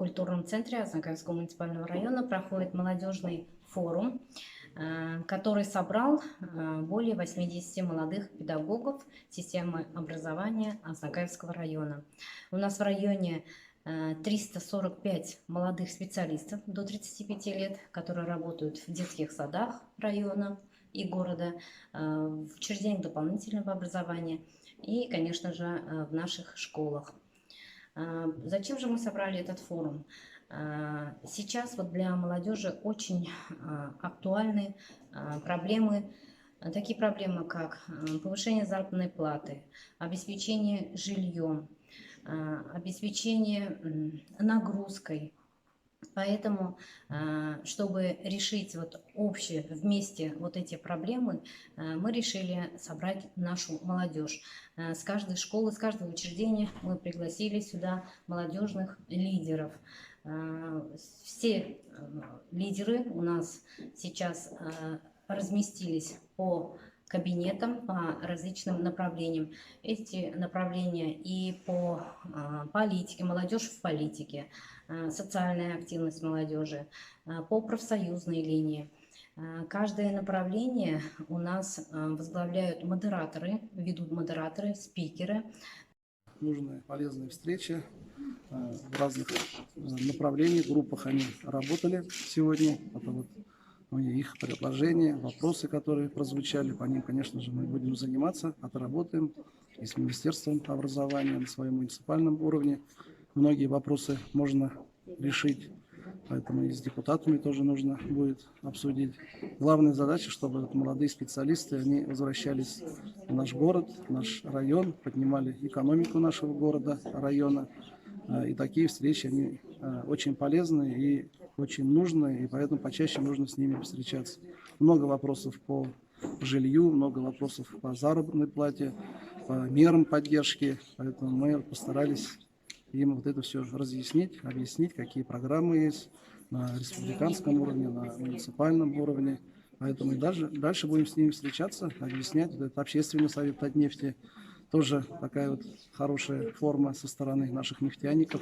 В культурном центре Ознакомского муниципального района проходит молодежный форум, который собрал более 80 молодых педагогов системы образования Ознакомского района. У нас в районе 345 молодых специалистов до 35 лет, которые работают в детских садах района и города, в учреждениях дополнительного образования и, конечно же, в наших школах. Зачем же мы собрали этот форум? Сейчас вот для молодежи очень актуальны проблемы, такие проблемы, как повышение заработной платы, обеспечение жильем, обеспечение нагрузкой. Поэтому, чтобы решить вот общие вместе вот эти проблемы, мы решили собрать нашу молодежь. С каждой школы, с каждого учреждения мы пригласили сюда молодежных лидеров. Все лидеры у нас сейчас разместились по кабинетам, по различным направлениям. Эти направления и по политике, молодежь в политике, социальная активность молодежи, по профсоюзной линии. Каждое направление у нас возглавляют модераторы, ведут модераторы, спикеры. Нужные, полезные встречи в разных направлениях, группах они работали сегодня. Это вот их предложения, вопросы, которые прозвучали, по ним, конечно же, мы будем заниматься, отработаем и с Министерством образования на своем муниципальном уровне. Многие вопросы можно решить, поэтому и с депутатами тоже нужно будет обсудить. Главная задача, чтобы молодые специалисты, они возвращались в наш город, в наш район, поднимали экономику нашего города, района. И такие встречи, они очень полезны и очень нужны, и поэтому почаще нужно с ними встречаться. Много вопросов по жилью, много вопросов по заработной плате, по мерам поддержки, поэтому мы постарались им вот это все разъяснить, объяснить, какие программы есть на республиканском уровне, на муниципальном уровне. Поэтому и дальше будем с ними встречаться, объяснять. Это общественный совет Татнефти. Тоже такая вот хорошая форма со стороны наших нефтяников.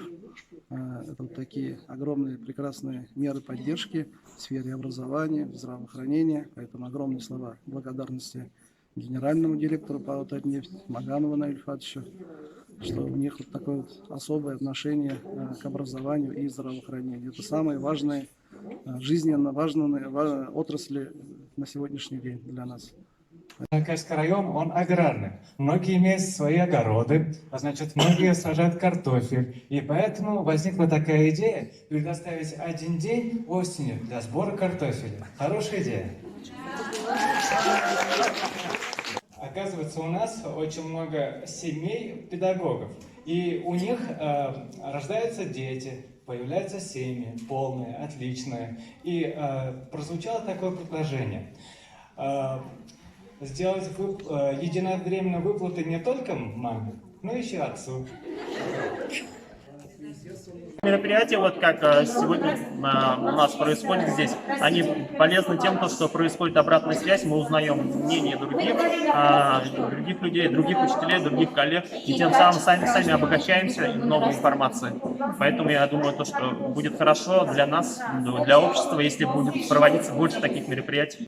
Это вот такие огромные прекрасные меры поддержки в сфере образования, здравоохранения. Поэтому огромные слова благодарности генеральному директору ПАО «Татнефть» Маганову Наилю Фатовичу, что у них вот такое вот особое отношение к образованию и здравоохранению. Это самые важные, жизненно важные отрасли на сегодняшний день для нас. Ознакомский район, он аграрный. Многие имеют свои огороды, а значит, многие сажают картофель. И поэтому возникла такая идея предоставить один день осенью для сбора картофеля. Хорошая идея. Оказывается, у нас очень много семей педагогов. И у них рождаются дети, появляются семьи полные, отличные. И прозвучало такое предложение. Сделать единовременные выплаты не только маме, но еще отцу. Мероприятия, вот как сегодня у нас происходит здесь, они полезны тем, что происходит обратная связь, мы узнаем мнение других людей, других учителей, других коллег, и тем самым сами обогащаемся новой информацией. Поэтому я думаю, что будет хорошо для нас, для общества, если будет проводиться больше таких мероприятий.